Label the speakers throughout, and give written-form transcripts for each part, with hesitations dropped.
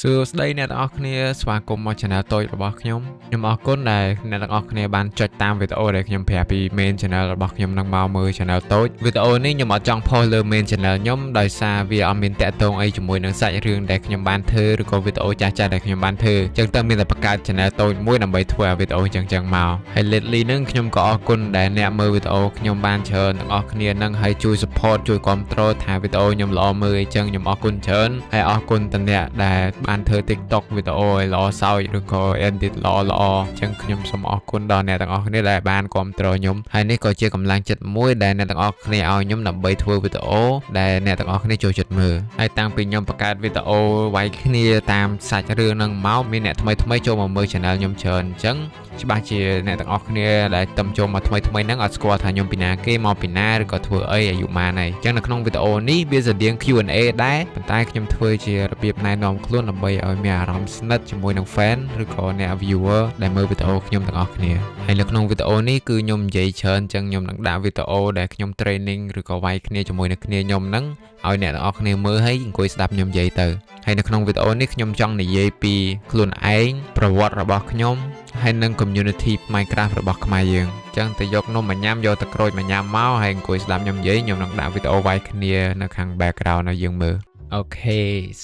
Speaker 1: សួស្តីអ្នកទាំងអស់គ្នាស្វាគមន៍មក Channel តូចរបស់ខ្ញុំអរគុណដែលអ្នកទាំងអស់គ្នាបានចុចតាមវីដេអូដែលខ្ញុំប្រាប់ពី Main Channel របស់ខ្ញុំនឹងមកមើល Channel តូចវីដេអូនេះខ្ញុំអត់ចង់ផុសលើ Main Channel ខ្ញុំដោយសារវាអត់មានតាក់ទងអីជាមួយនឹងសាច់រឿងដែលខ្ញុំបានធ្វើឬក៏វីដេអូចាស់ៗដែលខ្ញុំបានធ្វើអញ្ចឹងតើមានតែបង្កើត Channel តូចមួយដើម្បីធ្វើវីដេអូអញ្ចឹងមកហើយ lately ហ្នឹងខ្ញុំក៏អរគុណដែលអ្នកមើលវីដេអូខ្ញុំបានច្រើនទាំងអស់គ្នានឹងហើយជួយ support ជួយគាំទ្រថាវីដេអូខ្ញុំល្អមើលអញ្ចឹងខ្ញុំអរគុណច្រើនហើយអរគុណតអ្នកដែលបានធ្វើ TikTok វីដេអូឲ្យល្អសើចឬក៏ edit ល្អអញ្ចឹងខ្ញុំសូមអរគុណដល់អ្នកទាំងអស់គ្នាដែលបានគាំទ្រខ្ញុំហើយនេះក៏ជាកម្លាំងចិត្តមួយដែលអ្នកទាំងអស់គ្នាឲ្យខ្ញុំដើម្បីធ្វើវីដេអូដែលអ្នកទាំងអស់គ្នាចូលចិត្តមើលហើយតាំងពីខ្ញុំបង្កើតវីដេអូវាយគ្នាតាមសាច់រឿងហ្នឹងមកមានអ្នកថ្មីចូលមកមើល Channel ខ្ញុំច្រើនអញ្ចឹងច្បាស់ជាអ្នកទាំងអស់គ្នាដែលតំចូលមកថ្មីហ្នឹងអត់ស្គាល់ថាខ្ញុំពីណាគេមកពីណាឬក៏ធ្វើអីអាយុម៉ានហើយអញ្ចឹងនៅក្នុងវីដេអូនេះវាស្រដៀង Q&A ដែរប៉ុន្តែខ្ញុំធ្វើជារបៀបណែនាំខ្លួនដើម្បីឲ្យមានអារម្មណ៍ស្និទ្ធជាមួយនឹង fan ឬក៏អ្នក viewer ដែលមើលវីដេអូខ្ញុំទាំងអស់គ្នាហើយនៅក្នុងវីដេអូនេះគឺខ្ញុំនិយាយច្រើនអញ្ចឹងខ្ញុំនឹងដាក់វីដេអូដែលខ្ញុំ training ឬក៏វាយគ្នាជាមួយនឹងគ្នាខ្ញុំហ្នឹងឲ្យអ្នកទាំងអស់គ្នាមើលហើយអង្គុយស្ដាប់ខ្ញុំនិយាយទៅហើយនៅក្នុងវីដេអូនេះខ្ញុំចង់និយាយពីខ្លួនឯងប្រវត្តិរបស់ខ្ញុំហើយនឹង community Minecraft របស់ខ្មែរយើងអញ្ចឹងទៅយកនំមកញ៉ាំយកទឹកក្រូចមកញ៉ាំមកហើយអង្គុយស្ដាប់ខ្ញុំនិយាយខ្ញុំនឹងដាក់វីដេអូវាយគ្នានៅខាង background ឲ្យយើងមើលអូខេ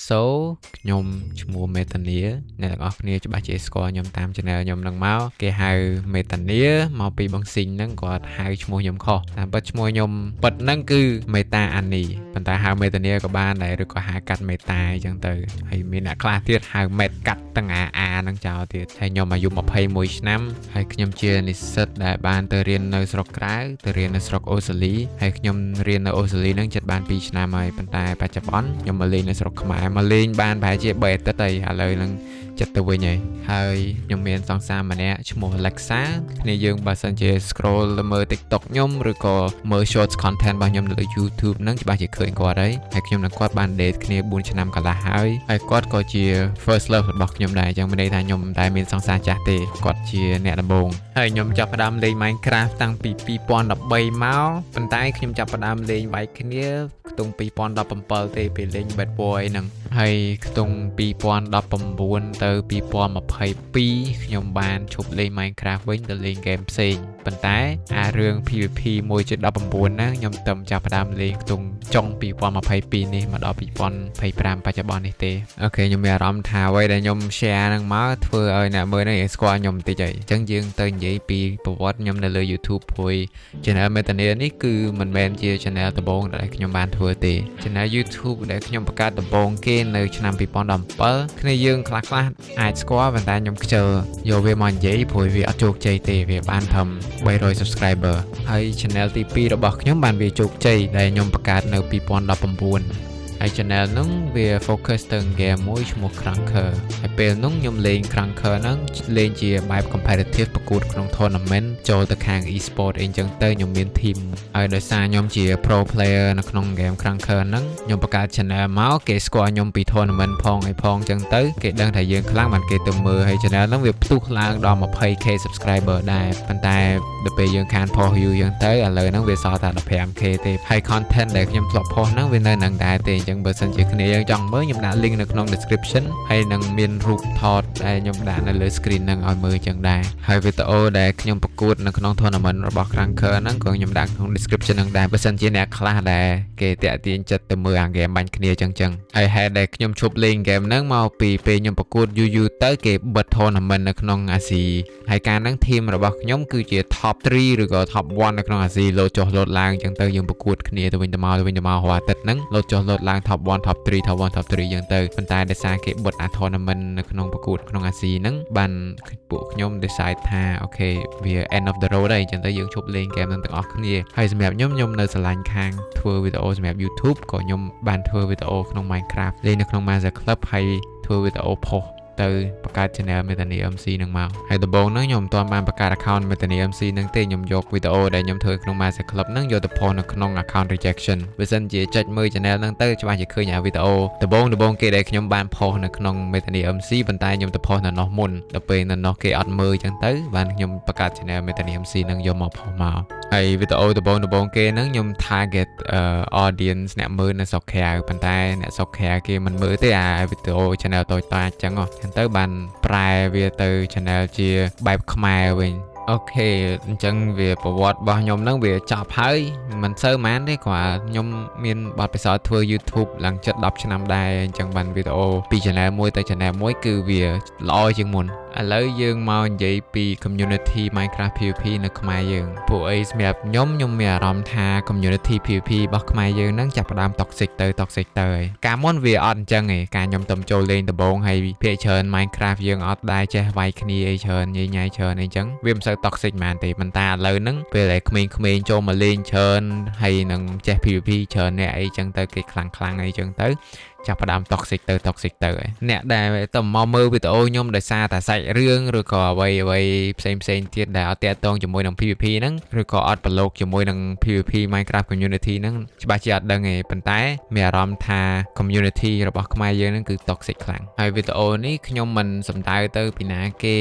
Speaker 1: so ខ្ញុំឈ្មោះមេតានីអ្នកទាំងអស់គ្នាច្បាស់ជាស្គាល់ខ្ញុំតាម channel ខ្ញុំនឹងមកគេហៅមេតានីមកពីបងស៊ីងហ្នឹងគាត់ហៅឈ្មោះខ្ញុំខុសតាមពិតឈ្មោះខ្ញុំពិតហ្នឹងគឺមេតាអានីប៉ុន្តែហៅមេតានីក៏បានដែរឬក៏ហៅកាត់មេតាអញ្ចឹងទៅហើយមានអ្នកខ្លះទៀតហៅមេតកាត់ទាំងអាហ្នឹងចោលទៀតហើយខ្ញុំអាយុ21ឆ្នាំហើយខ្ញុំជានិស្សិតដែលបានទៅរៀននៅស្រុកក្រៅទៅរៀននៅស្រុកអូស្ត្រាលីហើយខ្ញុំរៀននៅអូស្ត្រាលីហ្នឹងជិតបាន2ឆ្នាំហើយប៉ុន្តែបច្ចុប្បន្នខ្ញុំមកលេងនៅស្រុកខ្មែរមកលេងបានប្រហែលជា3អាទិត្យហើយឥឡូវហ្នឹងចិត្តទៅវិញហើយខ្ញុំមានសង្សារម្នាក់ឈ្មោះ Alexa គ្នាយើងបើសិនជា scroll មើល TikTok ខ្ញុំឬក៏មើល short content របស់ខ្ញុំនៅលើ YouTube ហ្នឹងច្បាស់ជាឃើញគាត់ហើយខ្ញុំនិងគាត់បាន date គ្នា4ឆ្នាំកន្លះហើយគាត់ក៏ជា first love របស់ខ្ញុំដែរអញ្ចឹងមានន័យថាខ្ញុំមិនដែលមានសង្សារចាស់ទេគាត់ជាអ្នកដំបូងហើយខ្ញុំចាប់ផ្ដើមលេង Minecraft តាំងពី2013មកប៉ុន្តែខ្ញុំចាប់ផ្ដើមលេងវាយគ្នាខ្ទង់2017ទេពេលលេង Bad Boy ហ្នឹងហើយខ្ទង់2019ទៅ2022ខ្ញុំបានឈប់លេង Minecraft វិញទៅលេង game ផ្សេងប៉ុន្តែអារឿង PVP 1.19 ហ្នឹងខ្ញុំទៅចាប់ផ្ដើមលេងខ្ទង់ចុង2022នេះមកដល់2025បច្ចុប្បន្ននេះទេអូខេខ្ញុំមានអារម្មណ៍ថាអ្វីដែលខ្ញុំ share ហ្នឹងមកធ្វើឲ្យអ្នកមើលនេះស្គាល់ខ្ញុំបន្តិចហើយអញ្ចឹងយើងទៅនិយាយពីប្រវត្តិខ្ញុំនៅលើ YouTube ព្រោះ channel Metania នេះគឺមិនមែនជា channel ដំបូងដែលខ្ញុំបានធ្វើទេ channel YouTube ដែលខ្ញុំបង្កើតដំបូងគេនៅឆ្នាំ2017គ្នាយើងខ្លះអាចស្គាល់ប៉ុន្តែខ្ញុំខ្ជិលយកវាមកនិយាយព្រោះវាអត់ជោគជ័យទេវាបានត្រឹម300 subscriber ហើយ channel ទី2របស់ខ្ញុំបានវាជោគជ័យដែលខ្ញុំបង្កើតនៅ2019ហើយ channel ហ្នឹងវា focus ទៅ game មួយឈ្មោះ Cranker ហើយពេលហ្នឹងខ្ញុំលេង Cranker ហ្នឹងលេងជាបែប competitive ប្រកួតក្នុង tournament ចូលទៅខាង e-sport អីចឹងទៅខ្ញុំមាន team ហើយដោយសារខ្ញុំជា pro player នៅក្នុង game Cranker ហ្នឹងខ្ញុំបង្កើត channel មកគេស្គាល់ខ្ញុំពី tournament ផងចឹងទៅគេដឹងថាយើងខ្លាំងបានគេទៅមើលហើយ channel ហ្នឹងវាផ្ទុះឡើងដល់ 20k subscriber ដែរប៉ុន្តែដល់ពេលយើងខានផុស view ចឹងទៅឥឡូវហ្នឹងវាសល់តែ 15k ទេហើយ content ដែលខ្ញុំធ្លាប់ផុសហ្នឹងវានៅនឹងដែរទេចឹងបើសិនជាគ្នាយើងចង់មើលខ្ញុំដាក់ link នៅក្នុង description ហើយនឹងមានរូបថតដែលខ្ញុំដាក់នៅលើ screen ហ្នឹងឲ្យមើលចឹងដែរហើយវីដេអូដែលខ្ញុំប្រកួតនៅក្នុង tournament របស់ Cranker ហ្នឹងក៏ខ្ញុំដាក់ក្នុង description ហ្នឹងដែរបើសិនជាអ្នកខ្លះដែលគេតាក់ទាញចិត្តទៅមើលអា game បាញ់គ្នាចឹងហើយហេតុដែលខ្ញុំឈប់លេង game ហ្នឹងមកពីពេលខ្ញុំប្រកួតយូរទៅគេបិទ tournament នៅក្នុងអាស៊ីហើយការហ្នឹង team របស់ខ្ញុំគឺជា top 3 ឬក៏ top 1 នៅក្នុងអាស៊ីលោតចុះលោតឡើងចឹងទៅយើងប្រកួតគ្នាទៅវិញទៅមករាល់អាទិត្យហ្នឹងលោតចុះលោតឡើង top 1 top 3 top 1 top 3 ចឹងទៅប៉ុន្តែដោយសារគេបិទអា tournament នៅក្នុងប្រកួតក្នុងអាស៊ីហ្នឹងបានពួកខ្ញុំ decide ថាអូខេវា end of the road ហើយចឹងទៅយើងឈប់លេង game ហ្នឹងទាំងអស់គ្នាហើយសម្រាប់ខ្ញុំនៅស្រឡាញ់ខាងធ្វើវីដេអូសម្រាប់ YouTube ក៏ខ្ញុំបានធ្វើវីដេអូក្នុង Minecraft លេងនៅក្នុង Master Club ហើយធ្វើវីដេអូផុស ទៅបង្កើត channel Methany MC នឹងមកហើយដំបូងហ្នឹងខ្ញុំមិនទាន់បានបង្កើត account Methany MC ហ្នឹងទេខ្ញុំយកវីដេអូដែលខ្ញុំធ្វើក្នុង Master Club ហ្នឹងយកទៅ post នៅក្នុង account rejection បើសិនជាចុចមើល channel ហ្នឹងទៅច្បាស់ជាឃើញអាវីដេអូដំបូងគេដែលខ្ញុំបាន post នៅក្នុង Methany MC ប៉ុន្តែខ្ញុំទៅ post នៅនោះមុនដល់ពេលនៅនោះគេអត់មើលអញ្ចឹងទៅបានខ្ញុំបង្កើត channel Methany MC ហ្នឹងយកមក post មកហើយវីដេអូដំបូងគេហ្នឹងខ្ញុំ target audience អ្នកមើលនៅស្រុកក្រៅប៉ុន្តែអ្នកស្រុកក្រៅគេមិនមើលទេអាវីដេអូ channel តូចតាចអញ្ចឹងទៅបានប្រែវាទៅ channel ជាបែបខ្មែរវិញអូខេអញ្ចឹងវាប្រវត្តិរបស់ខ្ញុំហ្នឹងវាចប់ហើយមិនសូវម៉ានទេគ្រាន់ខ្ញុំមានបទពិសោធន៍ធ្វើ YouTube ឡើងជិត10ឆ្នាំដែរអញ្ចឹងបានវីដេអូពី channel មួយទៅ channel មួយគឺវាល្អជាងមុនឥឡូវយើងមកនិយាយពី community Minecraft PVP នៅខ្មែរយើងពួកអីសម្រាប់ខ្ញុំមានអារម្មណ៍ថា community PVP របស់ខ្មែរយើងហ្នឹងចាប់ផ្ដើម toxic ទៅហើយកាលមុនវាអត់អញ្ចឹងឯងការខ្ញុំទៅចូលលេងដំបូងហើយភាគច្រើន Minecraft យើងអត់ដែរចេះវាយគ្នាអីច្រើនញ៉ៃច្រើនអីចឹងវាមិនសូវ toxic ហ្មងទេប៉ុន្តែឥឡូវហ្នឹងពេលដែលក្មេងៗចូលមកលេងច្រើនហើយនឹងចេះ PVP ច្រើនអ្នកអីចឹងទៅគេខ្លាំងអីចឹងទៅចាប់ផ្ដើម toxic ទៅហើយអ្នកដែលទៅមកមើលវីដេអូខ្ញុំដោយសារតែសាច់រឿងឬក៏អ្វីផ្សេងទៀតដែលអត់ទាក់ទងជាមួយនឹង PVP ហ្នឹងឬក៏អត់ប្រឡូកជាមួយនឹង PVP Minecraft community ហ្នឹងច្បាស់ជាអត់ដឹងទេប៉ុន្តែមានអារម្មណ៍ថា community របស់ខ្មែរយើងហ្នឹងគឺ toxic ខ្លាំងហើយវីដេអូនេះខ្ញុំមិនសំដៅទៅពីណាគេ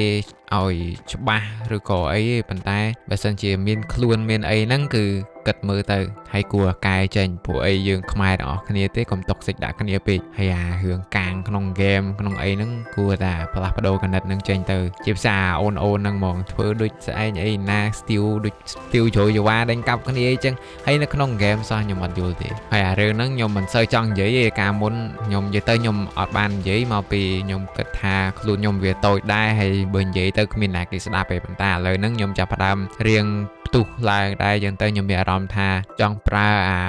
Speaker 1: ឲ្យច្បាស់ឬក៏អីទេប៉ុន្តែបើសិនជាមានខ្លួនមានអីហ្នឹងគឺគិតមើលទៅហើយគួរកែចេញព្រោះអីយើងខ្មែរទាំងអស់គ្នាទេកុំ toxic ដាក់គ្នាពេកហើយអារឿងកាងក្នុង game ក្នុងអីហ្នឹងគួរតែផ្លាស់ប្ដូរកណិតហ្នឹងចេញទៅជាភាសាអូនហ្នឹងហ្មងធ្វើដូចស្អែកអីណា steal ដូច steal ជ្រោយវ៉ាដេញកាប់គ្នាអីចឹងហើយនៅក្នុង game សោះខ្ញុំអត់យល់ទេហើយអារឿងហ្នឹងខ្ញុំមិនសូវចង់និយាយទេកាលមុនខ្ញុំនិយាយទៅខ្ញុំអត់បាននិយាយមកពីខ្ញុំគិតថាខ្លួនខ្ញុំវាតូចដែរហើយបើនិយាយទៅគ្មានអ្នកគេស្ដាប់ទេប៉ុន្តែឥឡូវហ្នឹងខ្ញុំចាប់ផ្ដើមរៀងផ្ទុះឡើងដែរយ៉ាងទៅខ្ញុំមានអារម្មណ៍ថាចង់ប្រើអា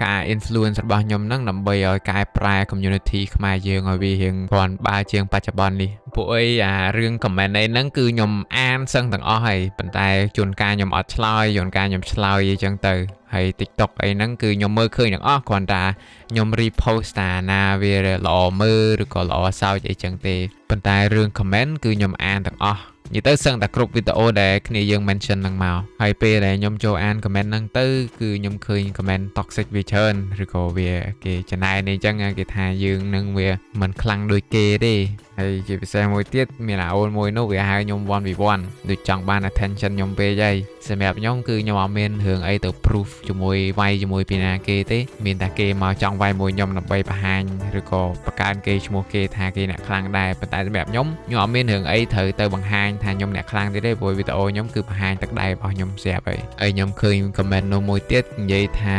Speaker 1: ការ influence របស់ខ្ញុំហ្នឹងដើម្បីឲ្យកែប្រែ community ខ្មែរយើងឲ្យវារៀងគ្រាន់បើជាងបច្ចុប្បន្ននេះពួកអីអារឿង comment អីហ្នឹងគឺខ្ញុំអានសឹងទាំងអស់ហើយប៉ុន្តែជួនកាលខ្ញុំអត់ឆ្លើយជួនកាលខ្ញុំឆ្លើយអីចឹងទៅហើយ TikTok អីហ្នឹងគឺខ្ញុំមើលឃើញទាំងអស់គ្រាន់តែខ្ញុំ repost តាណាវាល្អមើលឬក៏ល្អសើចអីចឹងទេប៉ុន្តែរឿង comment គឺខ្ញុំអានទាំងអស់និយាយទៅសឹងតែគ្រប់វីដេអូដែលគ្នាយើង mention ហ្នឹងមកហើយពេលដែលខ្ញុំចូលអាន comment ហ្នឹងទៅគឺខ្ញុំឃើញ comment toxic វាច្រើនឬក៏វាគេចំណែនអីចឹងគេថាយើងនឹងវាមិនខ្លាំងដូចគេទេហើយជាពិសេសមួយទៀតមានអាអូនមួយនោះវាហៅខ្ញុំ 1v1 ដូចចង់បាន attention ខ្ញុំពេកហើយសម្រាប់ខ្ញុំគឺខ្ញុំអត់មានរឿងអីទៅ proof ជាមួយវាយជាមួយពីណាគេទេមានតែគេមកចង់វាយមួយខ្ញុំដើម្បីបង្ហាញឬក៏បង្កើនគេឈ្មោះគេថាគេអ្នកខ្លាំងដែរប៉ុន្តែសម្រាប់ខ្ញុំអត់មានរឿងអីត្រូវទៅបង្ហាញថាខ្ញុំអ្នកខ្លាំងទេព្រោះវីដេអូខ្ញុំគឺបង្ហាញទឹកដៃរបស់ខ្ញុំស្រាប់ហើយខ្ញុំឃើញ comment នោះមួយទៀតនិយាយថា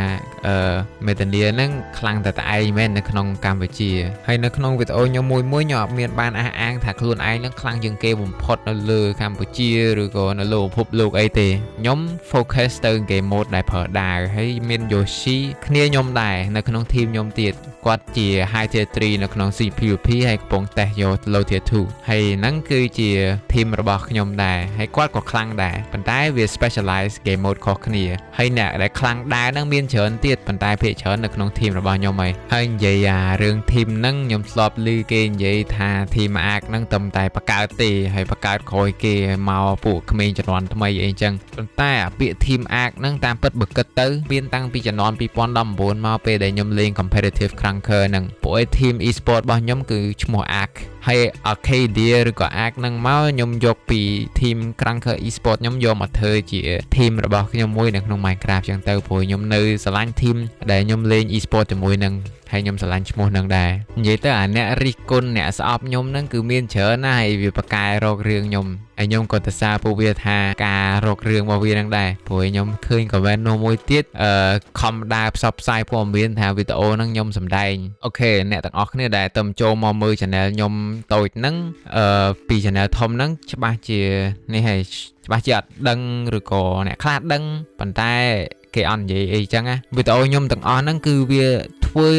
Speaker 1: Methany ហ្នឹងខ្លាំងតែឯងមែននៅក្នុងកម្ពុជាហើយនៅក្នុងវីដេអូខ្ញុំមួយខ្ញុំអត់មានបានអះអាងថាខ្លួនឯងនឹងខ្លាំងជាងគេបំផុតនៅលើកម្ពុជាឬក៏នៅលើពិភពលោកអីទេខ្ញុំ focus ទៅ game mode ដែលប្រើដាវហើយមាន Yoshi គ្នាខ្ញុំដែរនៅក្នុង team ខ្ញុំទៀតគាត់ជា high tier 3នៅក្នុង PVP ហើយកំពុងតេស្តយក low tier 2ហើយហ្នឹងគឺជា team របស់ខ្ញុំដែរហើយគាត់ក៏ខ្លាំងដែរប៉ុន្តែវា specialize game mode ខុសគ្នាហើយអ្នកដែលខ្លាំងដែរហ្នឹងមានច្រើនទៀតប៉ុន្តែភាគច្រើននៅក្នុង team របស់ខ្ញុំហើយនិយាយអារឿង team ហ្នឹងខ្ញុំធ្លាប់ឮគេនិយាយថា team ARK ហ្នឹងតែបង្កើតទេហើយបង្កើតក្រោយគេមកពួកក្មេងជំនាន់ថ្មីអីចឹងប៉ុន្តែអាពាក្យ team ARK ហ្នឹងតាមពិតបើគិតទៅមានតាំងពីជំនាន់2019មកពេលដែលខ្ញុំលេង competitive Cranker ហ្នឹងពួកឯ team e-sport របស់ខ្ញុំគឺឈ្មោះ ARK ហើយ Arcadia ឬក៏ ARK ហ្នឹងមកខ្ញុំយកពី team Cranker e-sport ខ្ញុំយកមកធ្វើជា team របស់ខ្ញុំមួយនៅក្នុង Minecraft ចឹងទៅព្រោះខ្ញុំនៅស្រឡាញ់ team ដែលខ្ញុំលេង e-sport ជាមួយនឹងហើយខ្ញុំស្រឡាញ់ឈ្មោះនឹងដែរនិយាយទៅអាអ្នករិះគន់អ្នកស្អប់ខ្ញុំហ្នឹងគឺមានច្រើនណាស់ហើយវាប្រកែរករឿងខ្ញុំហើយខ្ញុំក៏ទៅសារពួកវាថាការរករឿងរបស់វានឹងដែរព្រោះខ្ញុំឃើញ comment នោះមួយទៀតខំដើរផ្សព្វផ្សាយព័ត៌មានថាវីដេអូហ្នឹងខ្ញុំសម្ដែងអូខេអ្នកទាំងអស់គ្នាដែលទៅចូលមកមើល channel ខ្ញុំតូចហ្នឹងពី channel ធំហ្នឹងច្បាស់ជានេះហើយច្បាស់ជាអត់ដឹងឬក៏អ្នកខ្លះដឹងប៉ុន្តែគេអត់និយាយអីចឹងណាវីដេអូខ្ញុំទាំងអស់ហ្នឹងគឺវាធ ធ្វើ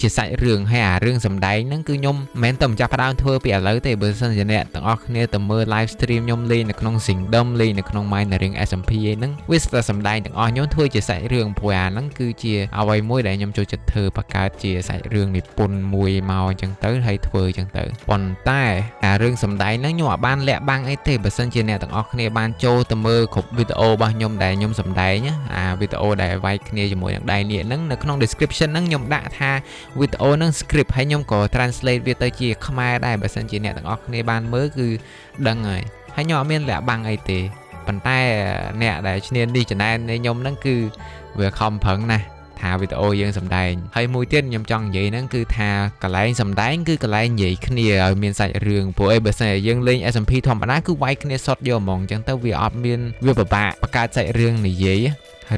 Speaker 1: ជាសាច់រឿងហើយអារឿងសម្ដែងហ្នឹងគឺខ្ញុំមិនមែនតែម្ចាស់ផ្ដើមធ្វើពីឥឡូវទេបើសិនជាអ្នកទាំងអស់គ្នាទៅមើល live stream ខ្ញុំលេងនៅក្នុង Kingdom លេងនៅក្នុង Minering SMP ឯហ្នឹងវាស្ទើរសម្ដែងទាំងអស់ខ្ញុំធ្វើជាសាច់រឿងព្រោះអាហ្នឹងគឺជាអ្វីមួយដែលខ្ញុំចូលចិត្តធ្វើបង្កើតជាសាច់រឿងនិពន្ធមួយមកអញ្ចឹងទៅហើយធ្វើអញ្ចឹងទៅប៉ុន្តែអារឿងសម្ដែងហ្នឹងខ្ញុំអត់បានលាក់បាំងអីទេបើសិនជាអ្នកទាំងអស់គ្នាបានចូលទៅមើលគ្រប់វីដេអូរបស់ខ្ញុំដែលខ្ញុំសម្ដែងអាវីដេអូដែលវាយគ្នាជាមួយនឹងដៃនាគហ្នឹងនៅក្នុង description ហ្នឹងខ្ញុំដាក់ថាវីដេអូហ្នឹង script ហើយខ្ញុំក៏ translate វាទៅជាខ្មែរដែរបើសិនជាអ្នកទាំងអស់គ្នាបានមើលគឺដឹងហើយខ្ញុំអត់មានលាក់បាំងអីទេប៉ុន្តែអ្នកដែលឈ្នានីសចំណែននៃខ្ញុំហ្នឹងគឺវាខំប្រឹងណាស់ថាវីដេអូយើងសម្ដែងហើយមួយទៀតខ្ញុំចង់និយាយហ្នឹងគឺថាកន្លែងសម្ដែងគឺកន្លែងនិយាយគ្នាឲ្យមានសាច់រឿងព្រោះអីបើសិនជាយើងលេង SMP ធម្មតាគឺវាយគ្នាសុតយកហ្មងអញ្ចឹងទៅវាអត់មានវាពិបាកបង្កើតសាច់រឿងនិយាយ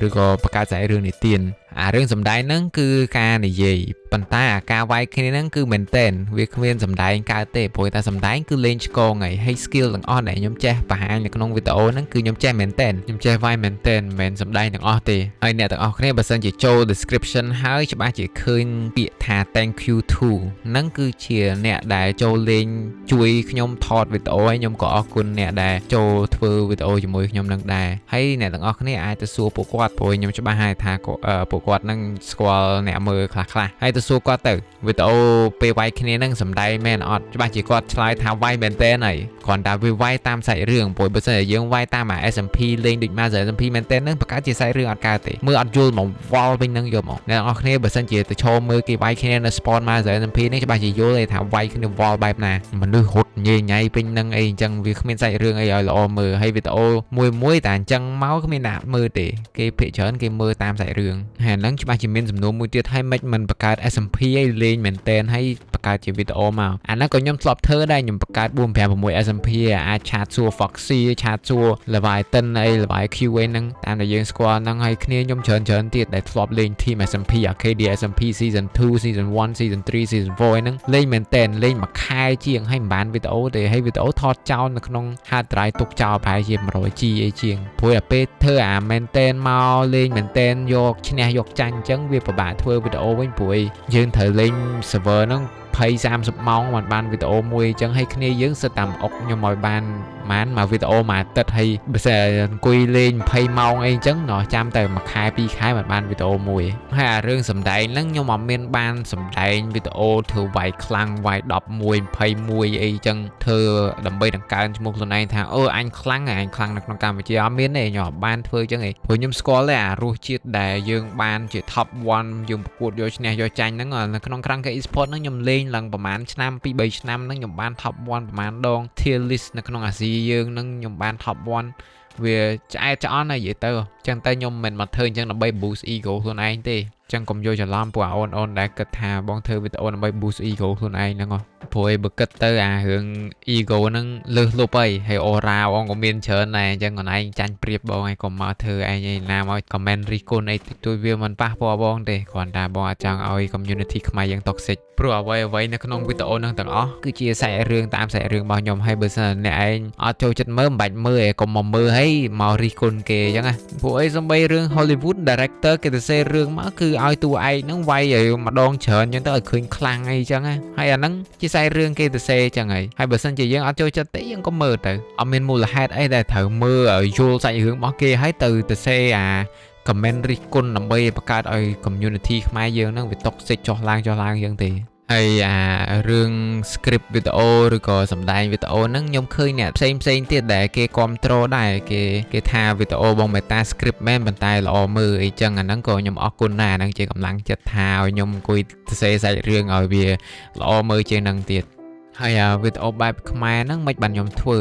Speaker 1: ឬក៏បង្កើតសាច់រឿងនិទានអារឿងសម្ដែងហ្នឹងគឺការនិយាយប៉ុន្តែអាការវាយគ្នាហ្នឹងគឺមែនតែនវាគ្មានសម្ដែងកើតទេព្រោះតែសម្ដែងគឺលេងឆ្កងហើយ skill ទាំងអស់ដែលខ្ញុំចេះបង្ហាញនៅក្នុងវីដេអូហ្នឹងគឺខ្ញុំចេះមែនតែនខ្ញុំចេះវាយមែនតែនមិនមែនសម្ដែងទាំងអស់ទេហើយអ្នកទាំងអស់គ្នាបើសិនជាចូល description ហើយច្បាស់ជាឃើញពាក្យថា thank you to ហ្នឹងគឺជាអ្នកដែលចូលលេងជួយខ្ញុំថតវីដេអូហើយខ្ញុំក៏អរគុណអ្នកដែលចូលធ្វើវីដេអូជាមួយខ្ញុំនឹងដែរហើយអ្នកទាំងអស់គ្នាអាចទៅសួរពួកគាត់ព្រោះខ្ញុំច្បាស់ហើយថាពួកគាត់នឹងស្គាល់អ្នកមើលខ្លះៗហើយទៅសួរគាត់ទៅវីដេអូពេលវាយគ្នានឹងសម្ដែងមែនអត់ច្បាស់ជាគាត់ឆ្លើយថាវាយមែនតែនហើយគ្រាន់តែវាវាយតាមសាច់រឿងព្រោះបើសិនជាយើងវាយតាមអា SMP លេងដូចមក SMP មែនតែននឹងបង្កើតជាសាច់រឿងអត់កើតទេមើលអត់យល់មកវល់វិញនឹងយកមកអ្នកនរគ្នាបើសិនជាទៅឈរមើលគេវាយគ្នានៅ spawn មក SMP នេះច្បាស់ជាយល់ទេថាវាយគ្នាវល់បែបណាមនុស្សរត់ញ៉ៃញ៉ៃពេញនឹងអីអញ្ចឹងវាគ្មានសាច់រឿងអីឲ្យល្អមើលហើយវីដេអូមួយតែអញ្ចឹងមកគ្មានអ្នកមើលទេគេភាគច្រើនគេមើលតាមសាច់រឿងហើយហ្នឹងច្បាស់ជាមានសំណួរមួយទៀតហើយមិនបង្កើត SMP ឲ្យលេងមែនតែនហើយបង្កើតជាវីដេអូមកអាហ្នឹងក៏ខ្ញុំធ្លាប់ធ្វើដែរខ្ញុំបង្កើត456 SMP អាចឆាតសួរ Foxy ឆាតសួរ Leviathan អី Levi Q អីហ្នឹងតាមដែលយើងស្គាល់ហ្នឹងហើយគ្នាខ្ញុំច្រើនទៀតដែលធ្លាប់លេង Team SMP Arcadia SMP Season 2 Season 1 Season 3 Season 4ហ្នឹងលេងមែនតែនលេងមួយខែជាងហើយមិនបានវីដេអូទេហើយវីដេអូថតចោលនៅក្នុង hard drive ទុកចោលប្រហែលជា 100G អីជាងព្រោះតែពេលធ្វើអាមែនតែនមកលេងមែនតែនយកឈ្នះយកចាញ់អញ្ចឹងវាពិបាកធ្វើវីដេអូវិញព្រោះយើងត្រូវលេង server ហ្នឹង20-30 ម៉ោងបានវីដេអូមួយអញ្ចឹងហើយគ្នាយើងសិតតាមអុកខ្ញុំឲ្យបានមកវីដេអូមួយអាទិត្យហើយបើសិនអង្គុយលេង20 ម៉ោងអីអញ្ចឹងណោះចាំតែមួយខែ2ខែបានវីដេអូមួយហើយអារឿងសម្ដែងហ្នឹងខ្ញុំអត់មានបានសម្ដែងវីដេអូធ្វើវាយខ្លាំងវាយ11 21អីអញ្ចឹងធ្វើដើម្បីដង្កើងឈ្មោះខ្លួនឯងថាអូអញខ្លាំងនៅក្នុងកម្ពុជាអត់មានទេខ្ញុំអត់បានធ្វើអញ្ចឹងទេព្រោះខ្ញុំស្គាល់ទេអារសជាតិដែលយើងបានជា top 1 យើងប្រកួតយកឈ្នះយកចាញ់ហ្នឹងនៅក្នុង Kranke Esports ហ្នឹងខ្ញុំលេងឡើងប្រហែលឆ្នាំ 2-3 ឆ្នាំហ្នឹងខ្ញុំបាន top 1 ប្រហែលដង tier list នៅក្នុងអាស៊ីយើងហ្នឹងខ្ញុំបាន top 1វាឆ្អែតឆ្អន់ហើយនិយាយទៅអញ្ចឹងទៅខ្ញុំមិនមកធ្វើអញ្ចឹងដើម្បី boost ego ខ្លួនឯងទេអញ្ចឹងកុំយកច្រឡំពួកអូនដែលគិតថាបងធ្វើវីដេអូដើម្បី boost ego ខ្លួនឯងហ្នឹងព្រោះបើគិតទៅអារឿង ego ហ្នឹងលើសលប់ហើយ aura បងក៏មានច្រើនដែរអញ្ចឹងខ្លួនឯងចាញ់ព្រៀបបងឯងកុំមកធ្វើឯងឯណាមក comment រិះគន់អីតិចតួចវាមិនប៉ះពាល់បងទេគ្រាន់តែបងអាចចង់ឲ្យ community ខ្មែរយើង toxic ព្រោះអ្វីនៅក្នុងវីដេអូហ្នឹងទាំងអស់គឺជាសាច់រឿងតាមសាច់រឿងរបស់ខ្ញុំហើយបើសិនអ្នកឯងអត់ចូលចិត្តមើលមិនបាច់មើលឯងកុំមកមើលហើយមករិះគន់គេអញ្ចឹងណាពួកអីសំបីរឿង Hollywood director គេទៅសេរឿងមកគឺឲ្យតួឯងហ្នឹងវាយឲ្យម្ដងច្រើនអញ្ចឹងទៅឲ្យឃើញខ្លាំងអីអញ្ចឹងណាហើយអាហ្នឹងជាសាច់រឿងគេទៅសេអញ្ចឹងហើយបើសិនជាយើងអត់ចូលចិត្តទេយើងក៏មើលទៅអត់មានមូលហេតុអីដែលត្រូវមើលឲ្យយល់សាច់រឿងរបស់គេហើយទៅសេអា comment រិះគន់ដើម្បីបង្កើតឲ្យ community ខ្មែរយើងហ្នឹងវា toxic ចុះឡើងយ៉ាងទេហើយអារឿង script វីដេអូឬក៏សម្ដែងវីដេអូហ្នឹងខ្ញុំឃើញអ្នកផ្សេងទៀតដែលគេគ្រប់គ្រងដែរគេថាវីដេអូបង Meta script មែនប៉ុន្តែល្អមើលអីចឹងអាហ្នឹងក៏ខ្ញុំអរគុណដែរអាហ្នឹងជាកម្លាំងចិត្តថាឲ្យខ្ញុំអង្គុយសរសេរសាច់រឿងឲ្យវាល្អមើលជាងហ្នឹងទៀតហើយវីដេអូបែបខ្មែរហ្នឹងមិនបានខ្ញុំធ្វើ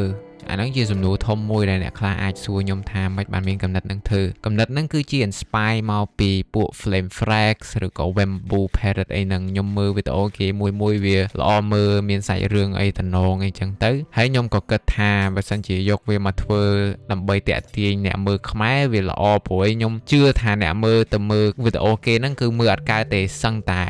Speaker 1: អាហ្នឹងជាសំណួរធំមួយដែលអ្នកខ្លះអាចសួរខ្ញុំថាមិនបានមានកំណត់ហ្នឹងធ្វើកំណត់ហ្នឹងគឺជា inspire មកពីពួក Flame Frax ឬក៏ Wembu Parrot អីហ្នឹងខ្ញុំមើលវីដេអូគេមួយវាល្អមើលមានសាច់រឿងអីតំណងអីចឹងទៅហើយខ្ញុំក៏គិតថាបើសិនជាយកវាមកធ្វើដើម្បីតាក់ទាញអ្នកមើលខ្មែរវាល្អព្រោះខ្ញុំជឿថាអ្នកមើលទៅមើលវីដេអូគេហ្នឹងគឺមើលអត់កើតទេសឹងតែ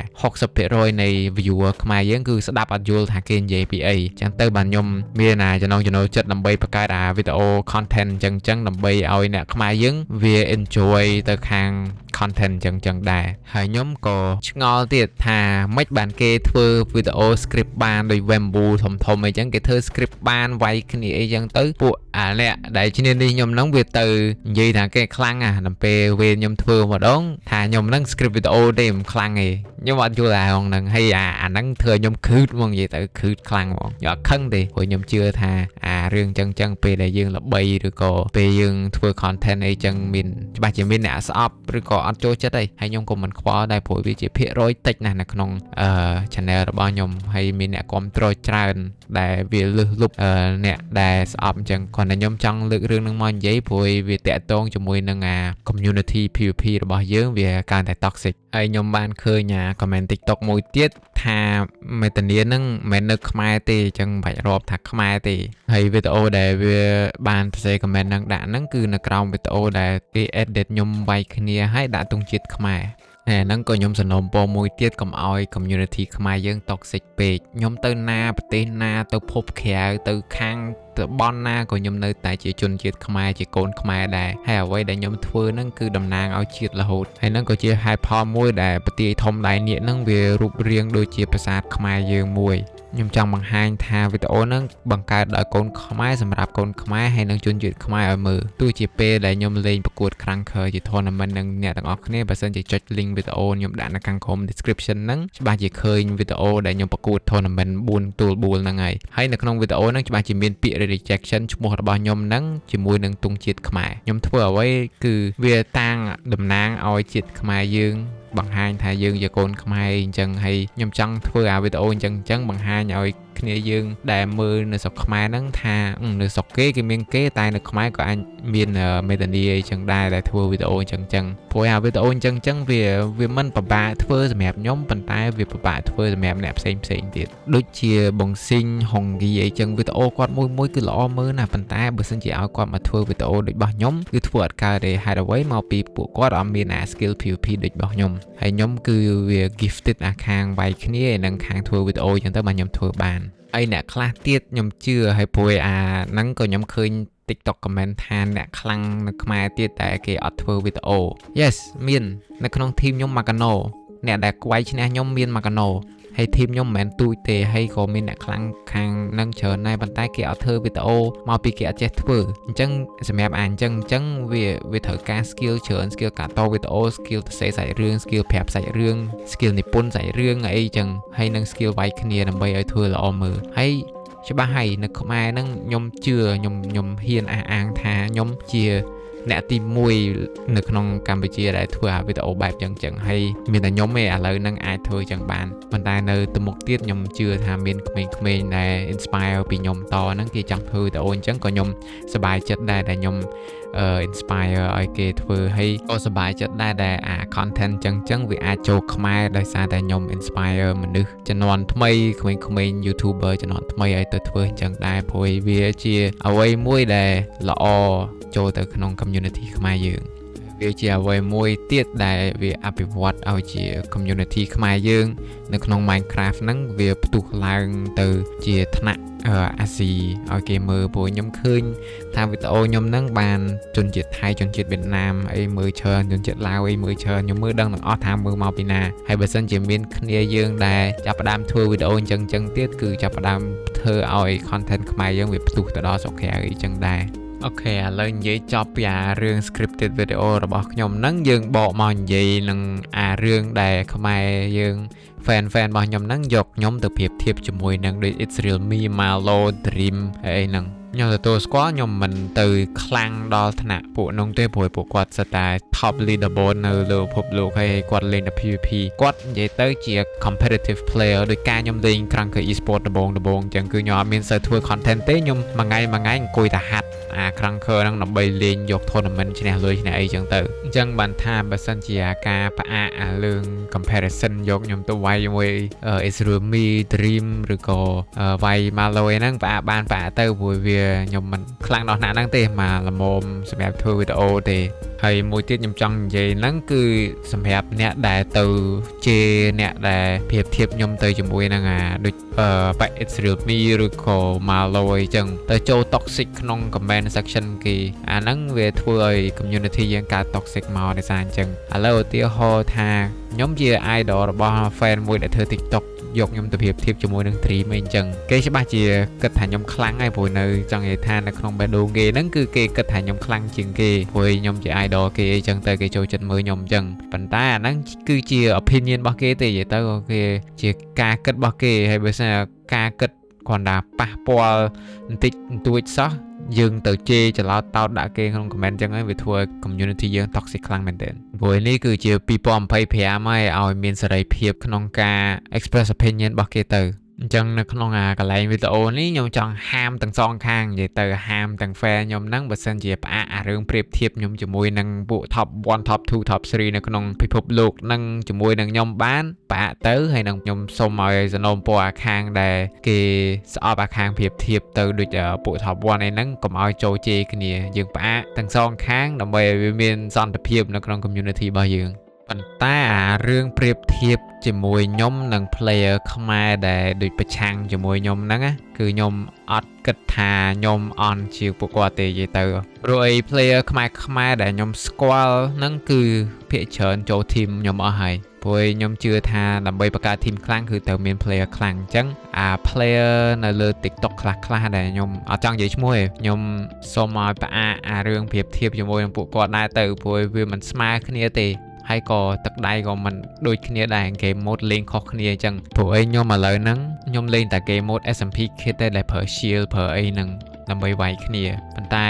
Speaker 1: 60% នៃ viewer ខ្មែរយើងគឺស្ដាប់អត់យល់ថាគេនិយាយពីអីចឹងទៅបានខ្ញុំមានចំណងចិត្តដើម្បី ដើម្បីបង្កើតអាវីដេអូ content ចឹងដើម្បីឲ្យអ្នកខ្មែរយើងវា enjoy ទៅខាង content ចឹងដែរហើយខ្ញុំក៏ឆ្ងល់ទៀតថាម៉េចបានគេធ្វើវីដេអូ script បានដោយ Wembu ធំអីចឹងគេធ្វើ script បានវាយគ្នាអីចឹងទៅពួកអាអ្នកដែលឈ្នានីសខ្ញុំហ្នឹងវាទៅនិយាយថាគេខ្លាំងដល់ពេលពេលខ្ញុំធ្វើម្ដងថាខ្ញុំហ្នឹង script វីដេអូទេមិនខ្លាំងទេខ្ញុំអត់យល់អាហ្នឹងហើយអាហ្នឹងធ្វើខ្ញុំខឺតហ្មងនិយាយទៅខឺតខ្លាំងហ្មងខ្ញុំអត់ខឹងទេព្រោះខ្ញុំជឿថាអារឿងចឹងពេលដែលយើងល្បីឬក៏ពេលយើងធ្វើ content អីចឹងមានច្បាស់ជាមានអ្នកស្អប់ឬក៏អត់ចូលចិត្តអីហើយខ្ញុំក៏មិនខ្វល់ដែរព្រោះវាជាភាគរយតិចណាស់នៅក្នុងchannel របស់ខ្ញុំហើយមានអ្នកគាំទ្រច្រើនដែលវាលឹះលុបអ្នកដែលស្អប់អញ្ចឹងគាត់តែខ្ញុំចង់លើករឿងនឹងមកនិយាយព្រោះវាតាក់ទងជាមួយនឹងអា community PVP របស់យើងវាកាន់តែ toxic ហើយខ្ញុំបានឃើញអា comment TikTok មួយទៀតថាមេតានីនឹងមិននៅខ្មែរទេអញ្ចឹងបាច់រាប់ថាខ្មែរទេហើយវីដេអូដែលវាបានសរសេរ comment នឹងដាក់ហ្នឹងគឺនៅក្រោមវីដេអូដែលគេ edit ខ្ញុំវាយគ្នាហើយដាក់ទង់ជាតិខ្មែរហ្នឹងក៏ខ្ញុំសំណូមពរមួយទៀតកុំឲ្យ community ខ្មែរយើង toxic ពេកខ្ញុំទៅណាប្រទេសណាទៅភពក្រៅទៅខាងទៅបនណាក៏ខ្ញុំនៅតែជាជនជាតិខ្មែរជាកូនខ្មែរដែរហើយអ្វីដែលខ្ញុំធ្វើហ្នឹងគឺតំណាងឲ្យជាតិរហូតហើយហ្នឹងក៏ជាហេតុផលមួយដែលប្រទេសធំដៃនាគហ្នឹងវារូបរាងដូចជាប្រាសាទខ្មែរយើងមួយខ្ញុំចង់បង្ហាញថាវីដេអូហ្នឹងបង្កើតដោយកូនខ្មែរសម្រាប់កូនខ្មែរហើយនិងជនជាតិខ្មែរឲ្យមើលទោះជាពេលដែលខ្ញុំលេងប្រកួត Cranker ជា tournament នឹងអ្នកទាំងអស់គ្នាបើសិនជាចុច link វីដេអូខ្ញុំដាក់នៅខាងក្រោម description ហ្នឹងច្បាស់ជាឃើញវីដេអូដែលខ្ញុំប្រកួត tournament 4 ទួល 4 ហ្នឹងហើយនៅក្នុងវីដេអូហ្នឹងច្បាស់ជាមានពាក្យ rejection ឈ្មោះរបស់ខ្ញុំហ្នឹងជាមួយនឹងទង់ជាតិខ្មែរខ្ញុំធ្វើអ្វីគឺវាតាំងតំណាងឲ្យជាតិខ្មែរយើងបង្ហាញថាយើងជាកូនខ្មែរអញ្ចឹងហើយខ្ញុំចង់ធ្វើអាវីដេអូអញ្ចឹងបង្ហាញឲ្យគ្នាយើងដែលមើលនៅស្រុកខ្មែរហ្នឹងថានៅស្រុកគេមានគេតែនៅខ្មែរក៏អាចមានមេតានីអីចឹងដែរដែលធ្វើវីដេអូអញ្ចឹងព្រោះអាវីដេអូអញ្ចឹងវាមិនពិបាកធ្វើសម្រាប់ខ្ញុំប៉ុន្តែវាពិបាកធ្វើសម្រាប់អ្នកផ្សេងទៀតដូចជាបងស៊ីងហុងហ្គីអីចឹងវីដេអូគាត់មួយគឺល្អមើលណាប៉ុន្តែបើសិនជាឲ្យគាត់មកធ្វើវីដេអូដូចរបស់ខ្ញុំគឺធ្វើអត់កើតទេហេតុអ្វីមកពីពួកគាត់អត់មានអា skill PVP ដូចរបស់ខ្ញុំហើយខ្ញុំគឺវា gifted អាខាងវាយគ្នានិងខាងធ្វើវីដេអូអញ្ចឹងទៅបានខ្ញុំធ្វើបានហើយអ្នកខ្លះទៀតខ្ញុំជឿហើយព្រោះអាហ្នឹងក៏ខ្ញុំឃើញ TikTok comment ថាអ្នកខ្លាំងនៅខ្មែរទៀតតែគេអត់ធ្វើវីដេអូ Yes មាននៅក្នុង team ខ្ញុំ Magano អ្នកដែលក្វាយឈ្នះខ្ញុំមាន Magano ហើយ team ខ្ញុំមិនមែនទូចទេហើយក៏មានអ្នកខ្លាំងខាងនឹងច្រើនដែរប៉ុន្តែគេអត់ធ្វើវីដេអូមកពីគេអត់ចេះធ្វើអញ្ចឹងសម្រាប់អញ្ចឹងវាត្រូវការ skill ច្រើន skill កាត់តវីដេអូ skill សរសេរសាច់រឿង skill ប្រាប់សាច់រឿង skill និពន្ធសាច់រឿងអីចឹងហើយនឹង skill វាយគ្នាដើម្បីឲ្យធ្វើល្អមើលហើយច្បាស់ហើយនៅខ្មែរហ្នឹងខ្ញុំជឿខ្ញុំហ៊ានអះអាងថាខ្ញុំជាអ្នកទី1នៅក្នុងកម្ពុជាដែលធ្វើអាវីដេអូបែបចឹងហើយមានតែខ្ញុំទេឥឡូវហ្នឹងអាចធ្វើចឹងបានប៉ុន្តែនៅទៅមុខទៀតខ្ញុំជឿថាមានក្មេងៗដែល inspire ពីខ្ញុំតហ្នឹងគេចង់ធ្វើវីដេអូអញ្ចឹងក៏ខ្ញុំសប្បាយចិត្តដែរដែលខ្ញុំinspire ឲ្យគេធ្វើហើយក៏សប្បាយចិត្តដែរដែលអា content ចឹងវាអាចចូលខ្មែរដោយសារតែខ្ញុំ inspire មនុស្សជំនាន់ថ្មីក្មេងៗ YouTuber ជំនាន់ថ្មីឲ្យទៅធ្វើអញ្ចឹងដែរព្រោះវាជាអ្វីមួយដែលល្អចូលទៅក្នុង community ខ្មែរយើងវាជាអ្វីមួយទៀតដែលវាអភិវឌ្ឍឲ្យជា community ខ្មែរយើងនៅក្នុង Minecraft ហ្នឹងវាផ្ទុះឡើងទៅជាថ្នាក់អាស៊ីឲ្យគេមើលព្រោះខ្ញុំឃើញថាវីដេអូខ្ញុំហ្នឹងបានជនជាតិថៃជនជាតិវៀតណាមអីមើលច្រើនជនជាតិឡាវអីមើលច្រើនខ្ញុំមើលដឹងទាំងអស់ថាមើលមកពីណាហើយបើសិនជាមានគ្នាយើងដែលចាប់ផ្ដើមធ្វើវីដេអូអញ្ចឹងទៀតគឺចាប់ផ្ដើមធ្វើឲ្យ content ខ្មែរយើងវាផ្ទុះទៅដល់ស្រុកក្រៅអីចឹងដែរអូខេឥឡូវនិយាយចប់ពីអារឿង scripted video របស់ខ្ញុំហ្នឹងយើងបកមកនិយាយនឹងអារឿងដែលខ្មែរយើង fan របស់ខ្ញុំហ្នឹងយកខ្ញុំទៅប្រៀបធៀបជាមួយនឹងដូច It's Real Me Malo Dream អីហ្នឹងខ្ញុំទទួលស្គាល់ខ្ញុំមិនទៅខ្លាំងដល់ថ្នាក់ពួកនោះទេព្រោះពួកគាត់សិតតែ top leaderboard នៅលើពិភពលោកហើយគាត់លេងតែ PVP គាត់និយាយទៅជា competitive player ដោយការខ្ញុំលេង Cranker Esport ដំបូងអញ្ចឹងគឺខ្ញុំអត់មានសូវធ្វើ content ទេខ្ញុំមួយថ្ងៃអង្គុយតែហាត់អា Cranker ហ្នឹងដើម្បីលេងយក tournament ឈ្នះលុយឈ្នះអីចឹងទៅអញ្ចឹងបានថាបើសិនជាការផ្អាកអារឿង comparison យកខ្ញុំទៅវាយជាមួយ It's Real Me Dream ឬក៏វាយ Malo ហ្នឹងផ្អាកទៅព្រោះវា ខ្ញុំមិនខ្លាំងដល់ណាស់ហ្នឹងទេមកល្មមសម្រាប់ធ្វើវីដេអូទេហើយមួយទៀតខ្ញុំចង់និយាយហ្នឹងគឺសម្រាប់អ្នកដែលទៅជេរអ្នកដែលប្រៀបធៀបខ្ញុំទៅជាមួយនឹងដូចIt's Real Me ឬក៏ Malo អញ្ចឹងទៅចូល toxic ក្នុង comment section គេអាហ្នឹងវាធ្វើឲ្យ community យើងកើត toxic មកដោយសារអញ្ចឹងឥឡូវឧទាហរណ៍ថាខ្ញុំជា idol របស់ fan មួយដែលធ្វើ TikTok យកខ្ញុំទៅប្រៀបធៀបជាមួយនឹង Dream អីអញ្ចឹងគេច្បាស់ជាគិតថាខ្ញុំខ្លាំងហើយព្រោះនៅចង់និយាយថានៅក្នុង battle គេហ្នឹងគឺគេគិតថាខ្ញុំខ្លាំងជាងគេព្រោះខ្ញុំជា idol គេអីចឹងទៅគេចូលចិត្តមើលខ្ញុំអញ្ចឹងប៉ុន្តែអាហ្នឹងគឺជា opinion របស់គេទេនិយាយទៅគេជាការគិតរបស់គេហើយបើសិនការគិតគ្រាន់តែប៉ះពាល់បន្តិចបន្តួចសោះយើងទៅជេរច្រឡោតតោតដាក់គេក្នុង comment ចឹងហើយវាធ្វើឲ្យ community យើង toxic ខ្លាំងមែនទែនព្រោះនេះគឺជា2025ហើយឲ្យមានសេរីភាពក្នុងការ express opinion របស់គេទៅអញ្ចឹងនៅក្នុងកន្លែងវីដេអូនេះខ្ញុំចង់ហាមទាំងសងខាងនិយាយទៅហាមទាំង fan ខ្ញុំហ្នឹងបើសិនជាផ្អាករឿងប្រៀបធៀបខ្ញុំជាមួយនឹងពួក top 1 top 2 top 3នៅក្នុងពិភពលោកហ្នឹងជាមួយនឹងខ្ញុំបានផ្អាកទៅហើយនឹងខ្ញុំសូមឲ្យសនំពរអាខាងដែលគេស្អប់អាខាងប្រៀបធៀបទៅដូចពួក top 1 ឯហ្នឹងកុំឲ្យចូលជេរគ្នាយើងផ្អាកទាំងសងខាងដើម្បីឲ្យវាមានសន្តិភាពនៅក្នុង community របស់យើងប៉ុន្តែរឿងប្រៀបធៀបជាមួយខ្ញុំនិង player ខ្មែរដែលដូចប្រឆាំងជាមួយខ្ញុំហ្នឹងគឺខ្ញុំអត់គិតថាខ្ញុំអន់ជាងពួកគាត់ទេនិយាយទៅព្រោះអី player ខ្មែរដែលខ្ញុំស្គាល់ហ្នឹងគឺភាគច្រើនចូល team ខ្ញុំអស់ហើយព្រោះខ្ញុំជឿថាដើម្បីបង្កើត team ខ្លាំងគឺត្រូវមាន player ខ្លាំងអញ្ចឹងplayer នៅលើ TikTok ខ្លះដែលខ្ញុំអត់ចង់និយាយឈ្មោះទេខ្ញុំសូមឲ្យផ្អាករឿងប្រៀបធៀបជាមួយនឹងពួកគាត់ដែរទៅព្រោះវាមិនស្មើគ្នាទេហើយក៏ទឹកដៃក៏មិនដូចគ្នាដែរ game mode លេងខុសគ្នាអញ្ចឹងព្រោះអីខ្ញុំឥឡូវហ្នឹងខ្ញុំលេងតែ game mode SMP Kit តែដែលប្រើ shield ប្រើអីហ្នឹងដើម្បីវាយគ្នាប៉ុន្តែ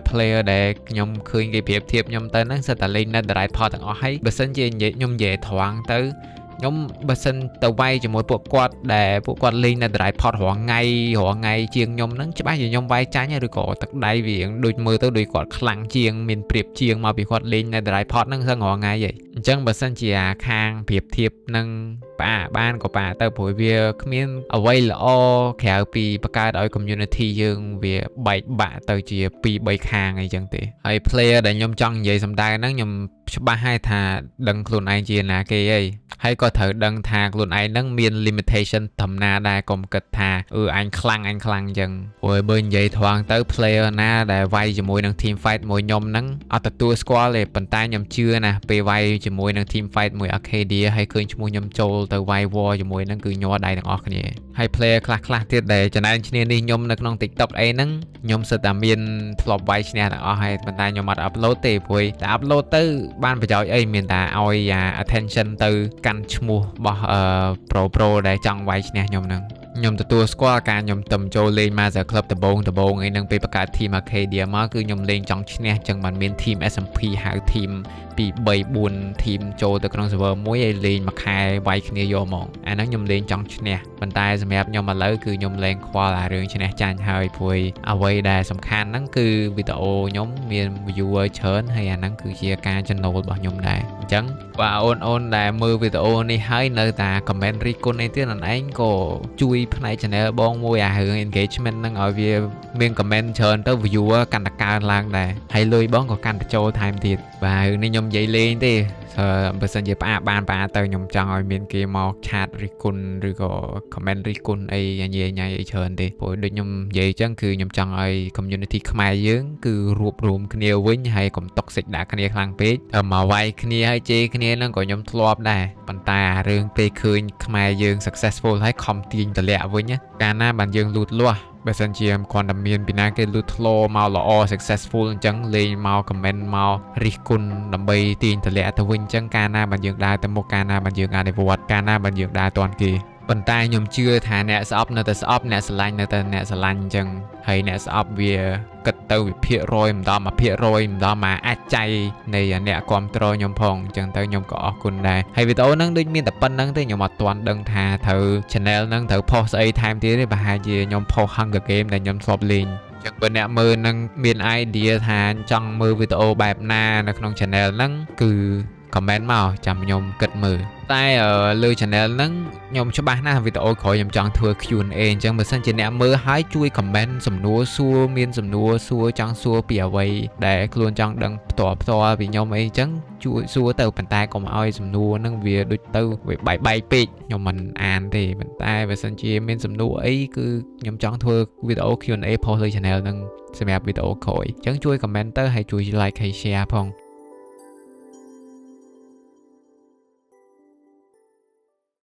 Speaker 1: player ដែលខ្ញុំឃើញគេប្រៀបធៀបខ្ញុំទៅហ្នឹងសិតតែលេង Netherite Pot ទាំងអស់ហើយបើសិនជាខ្ញុំនិយាយត្រង់ទៅខ្ញុំបើសិនទៅវាយជាមួយពួកគាត់ដែលពួកគាត់លេង Netherite Pot រាល់ថ្ងៃជាងខ្ញុំហ្នឹងច្បាស់ជាខ្ញុំវាយចាញ់ឬក៏ទឹកដៃវាដូចមើលទៅដូចគាត់ខ្លាំងជាងមានប្រៀបជាងមកពីគាត់លេង Netherite Pot ហ្នឹងសឹងរាល់ថ្ងៃហីអញ្ចឹងបើសិនជាខាងប្រៀបធៀបនឹងបានក៏ទៅព្រោះវាគ្មានអ្វីល្អក្រៅពីបង្កើតឲ្យ community យើងវាបែកបាក់ទៅជា2-3ខាងអីចឹងទេហើយ player ដែលខ្ញុំចង់និយាយសម្ដៅហ្នឹងខ្ញុំច្បាស់ហើយថាដឹងខ្លួនឯងជាណាគេអីហើយក៏ត្រូវដឹងថាខ្លួនឯងហ្នឹងមាន limitation ធម្មតាដែរកុំគិតថាអញខ្លាំងអញ្ចឹងព្រោះបើនិយាយត្រង់ទៅ player ណាដែលវាយជាមួយនឹង team fight មួយខ្ញុំហ្នឹងអត់ទទួលស្គាល់ទេប៉ុន្តែខ្ញុំជឿណាពេលវាយជាមួយនឹង team fight មួយ Arcadia ហើយឃើញឈ្មោះខ្ញុំចូលទៅវាយ war ជាមួយនឹងគឺញ័រដៃទាំងអស់គ្នាហើយ player ខ្លះទៀតដែលចំណែនឈ្នះនេះខ្ញុំនៅក្នុង TikTok អីហ្នឹងខ្ញុំសិតតែមានធ្លាប់វាយឈ្នះទាំងអស់ហើយប៉ុន្តែខ្ញុំអត់ upload ទេព្រោះតែ upload ទៅបានប្រយោជន៍អីមានតែឲ្យ attention ទៅកាន់ឈ្មោះរបស់pro ដែលចង់វាយឈ្នះខ្ញុំហ្នឹងខ្ញុំទទួលស្គាល់ការខ្ញុំទៅចូលលេង Master Club ដំបងអីហ្នឹងពេលបង្កើត team Arcadia មកគឺខ្ញុំលេងចង់ឈ្នះចឹងបានមាន team SMP ហៅ team 2-3-4 team ចូលទៅក្នុង server មួយឲ្យលេងមួយខែវាយគ្នាយកហ្មងអាហ្នឹងខ្ញុំលេងចង់ឈ្នះប៉ុន្តែសម្រាប់ខ្ញុំឥឡូវគឺខ្ញុំលេងខ្វល់រឿងឈ្នះចាញ់ហើយព្រោះអ្វីដែលសំខាន់ហ្នឹងគឺវីដេអូខ្ញុំមាន viewer ច្រើនហើយអាហ្នឹងគឺជាការចំណូលរបស់ខ្ញុំដែរអញ្ចឹងបើអូនដែលមើលវីដេអូនេះហើយនៅតែ comment រីគុណអីទៀតអីក៏ជួយផ្នែក channel បងមួយរឿង engagement ហ្នឹងឲ្យវាមាន comment ច្រើនទៅ viewer កាន់តែកើនឡើងដែរហើយលុយបងក៏កាន់តែចូលថែមទៀតបាទរឿងនេះខ្ញុំនិយាយលេងទេបើសិនជាផ្អាកបានទៅខ្ញុំចង់ឲ្យមានគេមកឆាតរិះគន់ឬក៏ comment រិះគន់អីញ៉ៃអីច្រើនទេព្រោះដូចខ្ញុំនិយាយអញ្ចឹងគឺខ្ញុំចង់ឲ្យ community ខ្មែរយើងគឺរួបរวมគ្នាវិញហើយកុំ toxic ដាក់គ្នាខ្លាំងពេកមកវាយគ្នាហើយជេរគ្នាហ្នឹងក៏ខ្ញុំធ្លាប់ដែរប៉ុន្តែរឿងពេលឃើញខ្មែរយើង successful ហើយខំទាញតម្លាក់វិញកាលណាបានយើងលូតលាស់បើសិនជាគ្រាន់តែមានពីណាគេលូតធ្លោមកល្អ successful អញ្ចឹងលេងមក comment មករិះគន់ដើម្បីទាញតម្លាក់ទៅវិញអញ្ចឹងកាលណាបានយើងដើរទៅមុខកាលណាបានយើងអនុវត្តកាលណាបានយើងដើរទាន់គេប៉ុន្តែខ្ញុំជឿថាអ្នកស្អប់នៅតែស្អប់អ្នកស្រឡាញ់នៅតែអ្នកស្រឡាញ់អញ្ចឹងហើយអ្នកស្អប់វាគិតទៅវិភាគរយម្ដង1%ម្ដងមកអាចចៃនៃអ្នកគ្រប់គ្រងខ្ញុំផងអញ្ចឹងទៅខ្ញុំក៏អរគុណដែរហើយវីដេអូហ្នឹងដូចមានតែប៉ុណ្្នឹងទេខ្ញុំអត់ទាន់ដឹងថាត្រូវ channel ហ្នឹងត្រូវផុសស្អីថែមទៀតទេប្រហែលជាខ្ញុំផុស Hunger Game ដែលខ្ញុំធ្លាប់លេងចឹងបើអ្នកមើលនឹងមាន idea ថាចង់មើលវីដេអូបែបណានៅក្នុង channel ហ្នឹងគឺ comment មកចាំខ្ញុំគិតមើលតែលើ channel ហ្នឹងខ្ញុំច្បាស់ណាស់វីដេអូក្រោយខ្ញុំចង់ធ្វើ Q&A អញ្ចឹងបើសិនជាអ្នកមើលហើយជួយ comment សំណួរសួរមានសំណួរសួរចង់សួរពីអ្វីដែលខ្លួនចង់ដឹងផ្ទាល់ពីខ្ញុំអីអញ្ចឹងជួយសួរទៅប៉ុន្តែកុំឲ្យសំណួរហ្នឹងវាដូចទៅវាបែកពេកខ្ញុំមិនអានទេប៉ុន្តែបើសិនជាមានសំណួរអីគឺខ្ញុំចង់ធ្វើវីដេអូ Q&A ផុសលើ channel ហ្នឹងសម្រាប់វីដេអូក្រោយអញ្ចឹងជួយ comment ទៅហើយជួយ like ហើយ share ផង